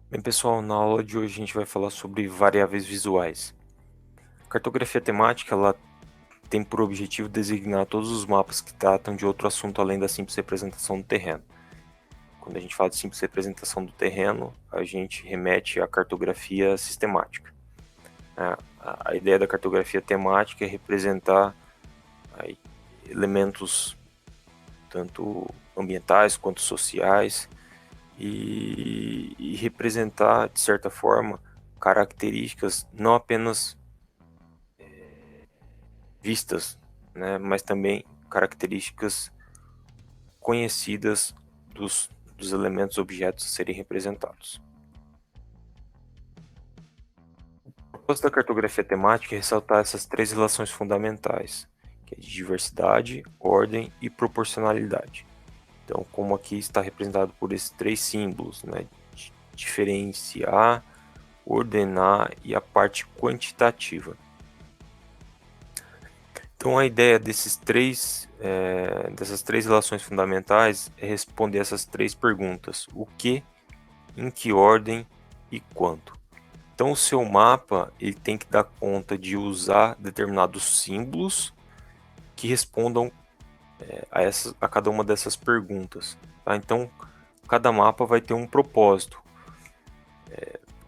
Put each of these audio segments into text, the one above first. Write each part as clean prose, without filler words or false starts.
Bem, pessoal, na aula de hoje a gente vai falar sobre variáveis visuais. A cartografia temática ela tem por objetivo designar todos os mapas que tratam de outro assunto além da simples representação do terreno. Quando a gente fala de simples representação do terreno, a gente remete à cartografia sistemática. A ideia da cartografia temática é representar aí, elementos tanto ambientais quanto sociais e representar, de certa forma, características não apenas vistas, né, mas também características conhecidas dos elementos objetos a serem representados. O propósito da cartografia temática é ressaltar essas três relações fundamentais, que é de diversidade, ordem e proporcionalidade. Então, como aqui está representado por esses três símbolos, né, diferenciar, ordenar e a parte quantitativa. Então a ideia dessas três relações fundamentais é responder essas três perguntas: o que, em que ordem e quanto. Então o seu mapa ele tem que dar conta de usar determinados símbolos que respondam a cada uma dessas perguntas. Tá? Então cada mapa vai ter um propósito,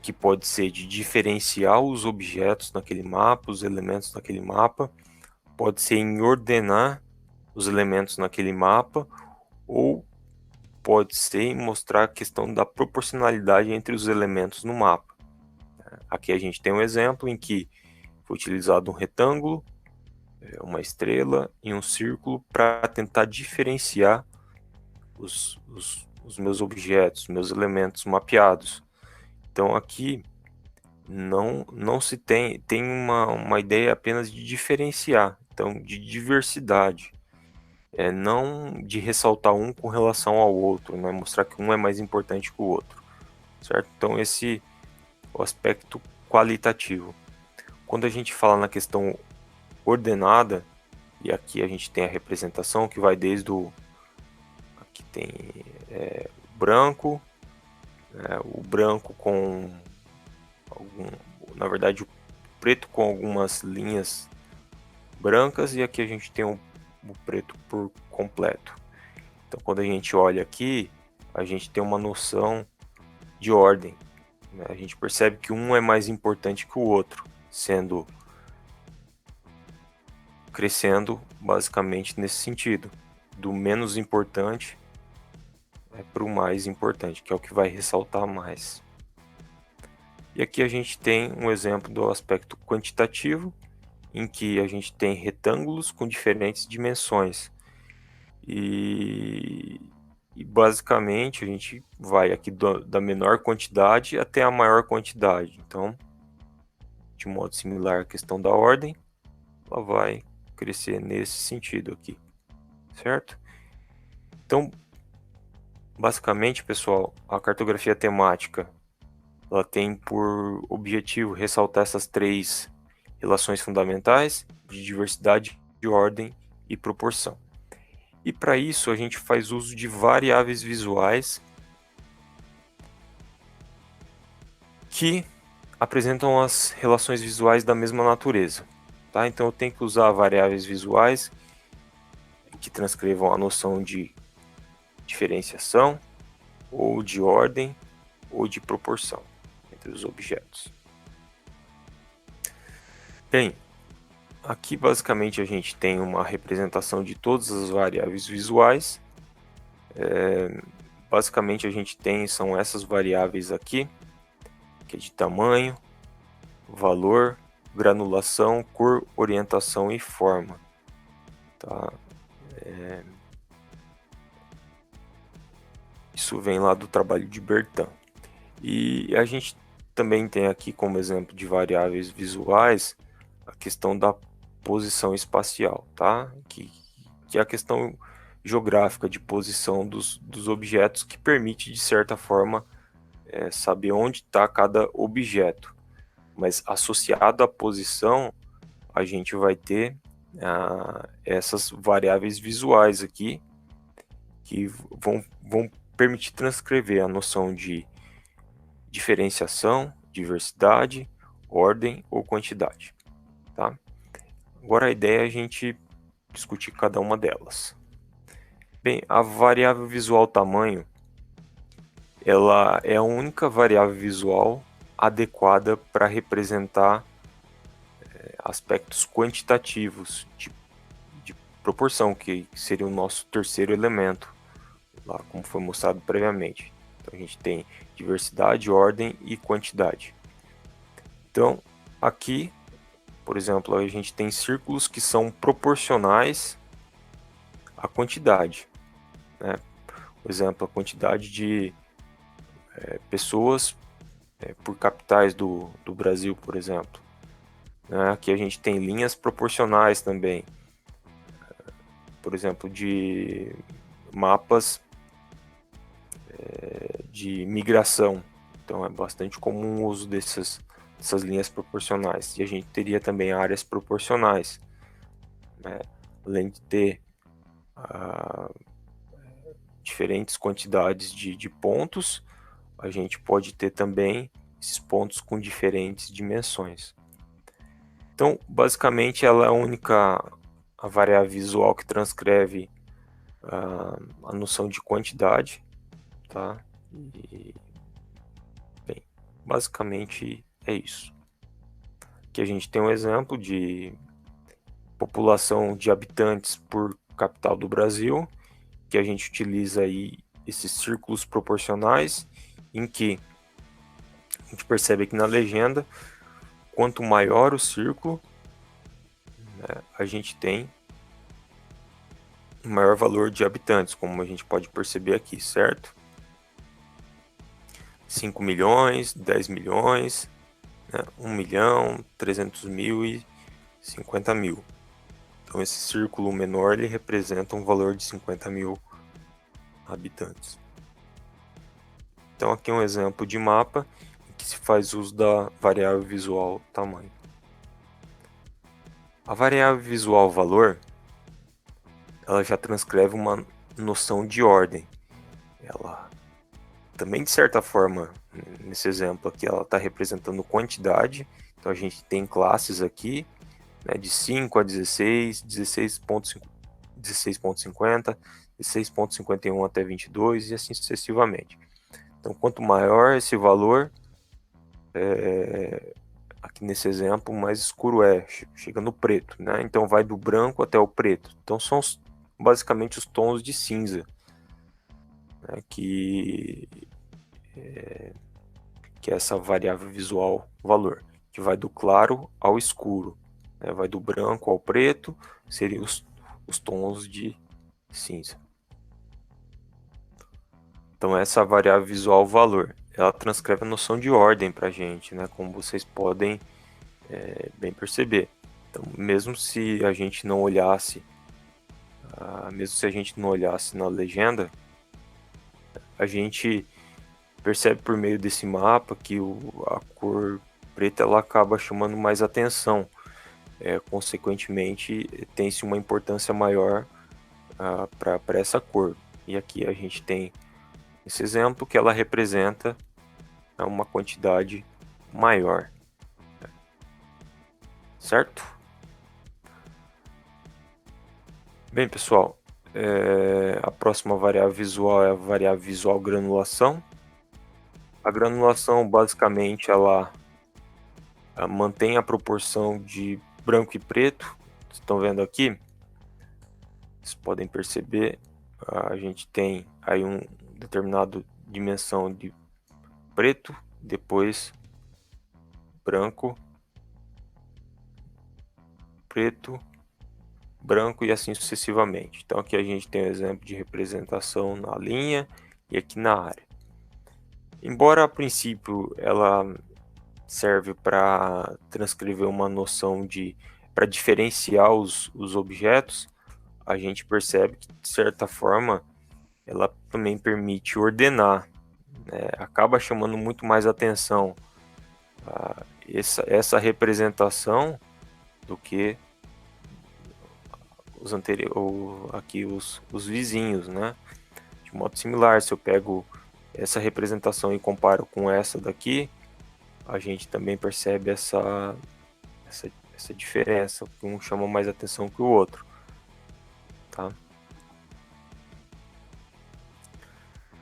que pode ser de diferenciar os objetos naquele mapa, os elementos naquele mapa, pode ser em ordenar os elementos naquele mapa, ou pode ser em mostrar a questão da proporcionalidade entre os elementos no mapa. Aqui a gente tem um exemplo em que foi utilizado um retângulo, uma estrela e um círculo para tentar diferenciar os meus objetos, meus elementos mapeados. Então aqui não se tem uma ideia apenas de diferenciar, então de diversidade. Não de ressaltar um com relação ao outro, né? Mostrar que um é mais importante que o outro, certo? Então esse é o aspecto qualitativo. Quando a gente fala na questão ordenada, e aqui a gente tem a representação que vai desde aqui tem branco, o branco com na verdade o preto com algumas linhas brancas, e aqui a gente tem o preto por completo. Então quando a gente olha aqui, a gente tem uma noção de ordem, né? A gente percebe que um é mais importante que o outro, sendo crescendo basicamente nesse sentido, do menos importante para o mais importante, que é o que vai ressaltar mais. E aqui a gente tem um exemplo do aspecto quantitativo, em que a gente tem retângulos com diferentes dimensões. E basicamente a gente vai aqui da menor quantidade até a maior quantidade. Então, de modo similar à questão da ordem, ela vai crescer nesse sentido aqui, certo? Então, basicamente, pessoal, a cartografia temática ela tem por objetivo ressaltar essas três relações fundamentais de diversidade, de ordem e proporção. E para isso a gente faz uso de variáveis visuais que apresentam as relações visuais da mesma natureza. Tá? Então eu tenho que usar variáveis visuais que transcrevam a noção de diferenciação, ou de ordem, ou de proporção entre os objetos. Bem, aqui basicamente a gente tem uma representação de todas as variáveis visuais. Basicamente a gente tem são essas variáveis aqui, que é de tamanho, valor, granulação, cor, orientação e forma. Tá? Isso vem lá do trabalho de Bertin. E a gente também tem aqui como exemplo de variáveis visuais a questão da posição espacial, tá? Que é a questão geográfica de posição dos objetos, que permite, de certa forma, saber onde está cada objeto. Mas associado à posição, a gente vai ter essas variáveis visuais aqui, que vão permitir transcrever a noção de diferenciação, diversidade, ordem ou quantidade, tá? Agora a ideia é a gente discutir cada uma delas. Bem, a variável visual tamanho, ela é a única variável visual adequada para representar aspectos quantitativos de proporção, que seria o nosso terceiro elemento, lá como foi mostrado previamente. Então a gente tem diversidade, ordem e quantidade. Então aqui, por exemplo, a gente tem círculos que são proporcionais à quantidade, né? Por exemplo, a quantidade de pessoas por capitais do Brasil, por exemplo. Né? Aqui a gente tem linhas proporcionais também, por exemplo, de mapas de migração. Então é bastante comum o uso dessas linhas proporcionais. E a gente teria também áreas proporcionais, né? Além de ter diferentes quantidades de pontos, a gente pode ter também esses pontos com diferentes dimensões. Então, basicamente, ela é a única variável visual que transcreve a noção de quantidade, tá? E, bem, basicamente é isso. Aqui a gente tem um exemplo de população de habitantes por capital do Brasil, que a gente utiliza aí esses círculos proporcionais, em que a gente percebe aqui na legenda, quanto maior o círculo, né, a gente tem maior valor de habitantes, como a gente pode perceber aqui, certo? 5 milhões, 10 milhões, né, 1 milhão, 300 mil e 50 mil. Então esse círculo menor ele representa um valor de 50 mil habitantes. Então aqui é um exemplo de mapa em que se faz uso da variável visual tamanho. A variável visual valor, ela já transcreve uma noção de ordem. Ela também, de certa forma, nesse exemplo aqui, ela está representando quantidade. Então a gente tem classes aqui, né, de 5 a 16, 16.50, 16.51 até 22 e assim sucessivamente. Então quanto maior esse valor, aqui nesse exemplo, mais escuro chega no preto, né? Então vai do branco até o preto. Então são basicamente os tons de cinza, né? Que é essa variável visual valor, que vai do claro ao escuro, né? Vai do branco ao preto, seriam os tons de cinza. Então essa variável visual valor, ela transcreve a noção de ordem para a gente, né? Como vocês podem bem perceber. Então, mesmo se a gente não olhasse na legenda, a gente percebe por meio desse mapa que a cor preta ela acaba chamando mais atenção. Consequentemente, tem-se uma importância maior para essa cor. E aqui a gente tem esse exemplo que ela representa uma quantidade maior. Certo? Bem, pessoal, a próxima variável visual é a variável visual granulação. A granulação, basicamente, ela mantém a proporção de branco e preto. Vocês estão vendo aqui? Vocês podem perceber, a gente tem aí um determinado dimensão de preto, depois branco, preto, branco e assim sucessivamente. Então aqui a gente tem um exemplo de representação na linha e aqui na área. Embora a princípio ela serve para transcrever uma noção para diferenciar os objetos, a gente percebe que de certa forma ela também permite ordenar, né? Acaba chamando muito mais atenção essa representação do que os vizinhos, né? De modo similar, se eu pego essa representação e comparo com essa daqui, a gente também percebe essa diferença, que um chama mais atenção que o outro, tá?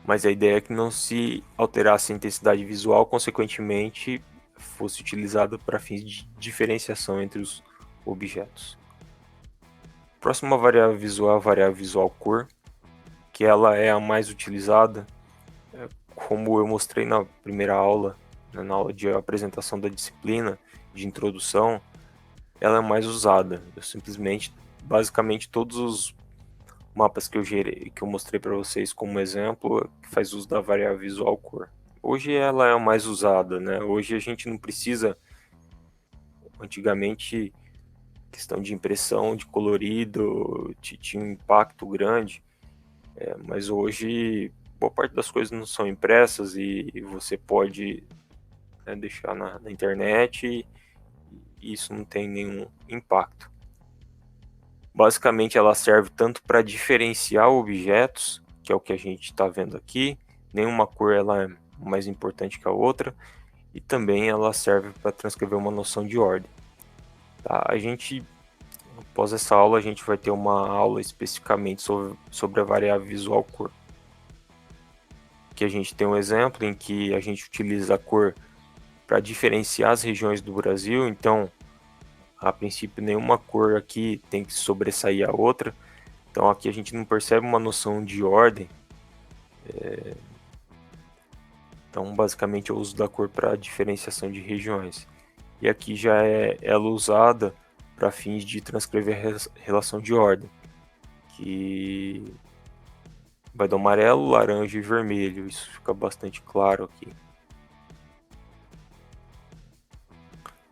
Mas a ideia é que não se alterasse a intensidade visual, consequentemente fosse utilizada para fins de diferenciação entre os objetos. Próxima variável visual é a variável visual cor, que ela é a mais utilizada, como eu mostrei na primeira aula, né, na aula de apresentação da disciplina, de introdução, ela é mais usada. Eu simplesmente, basicamente todos os mapas que eu mostrei para vocês como exemplo, que faz uso da variável visual cor. Hoje ela é a mais usada, né? Hoje a gente não precisa, antigamente, questão de impressão, de colorido, tinha um impacto grande, mas hoje boa parte das coisas não são impressas e você pode, né, deixar na internet e isso não tem nenhum impacto. Basicamente ela serve tanto para diferenciar objetos, que é o que a gente está vendo aqui, nenhuma cor ela é mais importante que a outra, e também ela serve para transcrever uma noção de ordem. Tá? Após essa aula, a gente vai ter uma aula especificamente sobre a variável visual cor. Aqui a gente tem um exemplo em que a gente utiliza a cor para diferenciar as regiões do Brasil, então a princípio nenhuma cor aqui tem que sobressair a outra, então aqui a gente não percebe uma noção de ordem. Então basicamente eu uso da cor para diferenciação de regiões, e aqui já é ela usada para fins de transcrever relação de ordem, que vai do amarelo, laranja e vermelho, isso fica bastante claro aqui.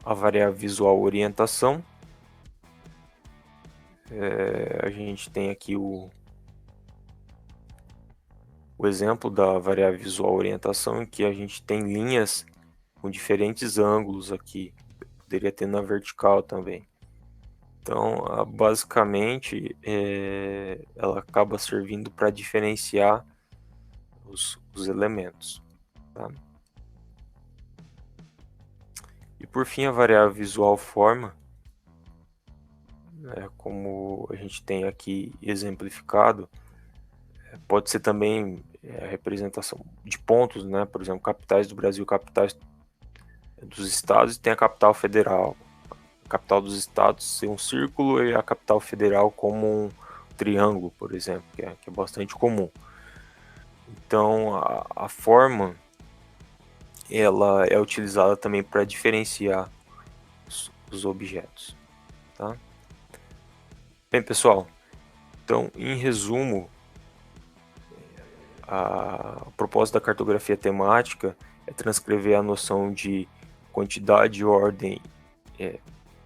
A variável visual orientação, a gente tem aqui o exemplo da variável visual orientação, em que a gente tem linhas com diferentes ângulos aqui, poderia ter na vertical também. Então, basicamente, ela acaba servindo para diferenciar os elementos. Tá? E por fim, a variável visual forma, como a gente tem aqui exemplificado, pode ser também a representação de pontos, né? Por exemplo, capitais do Brasil, capitais dos estados, e tem a capital federal. A capital dos estados ser um círculo e a capital federal como um triângulo, por exemplo, que é bastante comum. Então, a forma ela é utilizada também para diferenciar os objetos. Tá? Bem, pessoal, então, em resumo, o propósito da cartografia temática é transcrever a noção de quantidade, ordem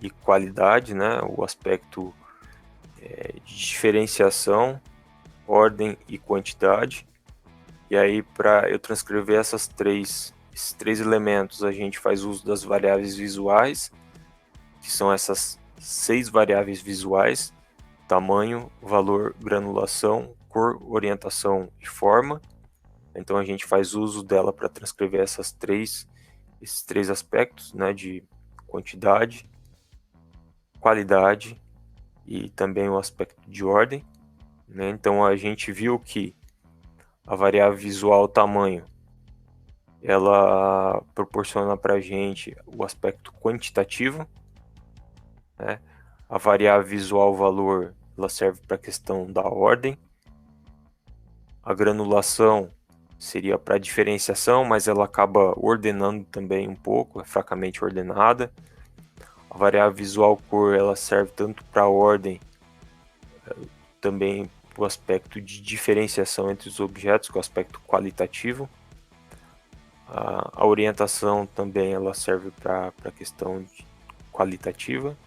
e qualidade, né? O aspecto de diferenciação, ordem e quantidade. E aí, para eu transcrever esses três elementos, a gente faz uso das variáveis visuais, que são essas 6 variáveis visuais: tamanho, valor, granulação, cor, orientação e forma. Então a gente faz uso dela para transcrever esses três aspectos, né, de quantidade, qualidade e também o aspecto de ordem. Né? Então a gente viu que a variável visual tamanho, ela proporciona para a gente o aspecto quantitativo, né? A variável visual valor, ela serve para a questão da ordem. A granulação seria para diferenciação, mas ela acaba ordenando também um pouco, é fracamente ordenada. A variável visual cor, ela serve tanto para ordem, também para o aspecto de diferenciação entre os objetos, que é o aspecto qualitativo. A orientação também ela serve para a questão qualitativa,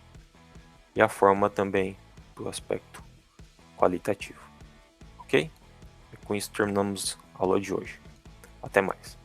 e a forma também para o aspecto qualitativo. Ok? E com isso terminamos a aula de hoje. Até mais.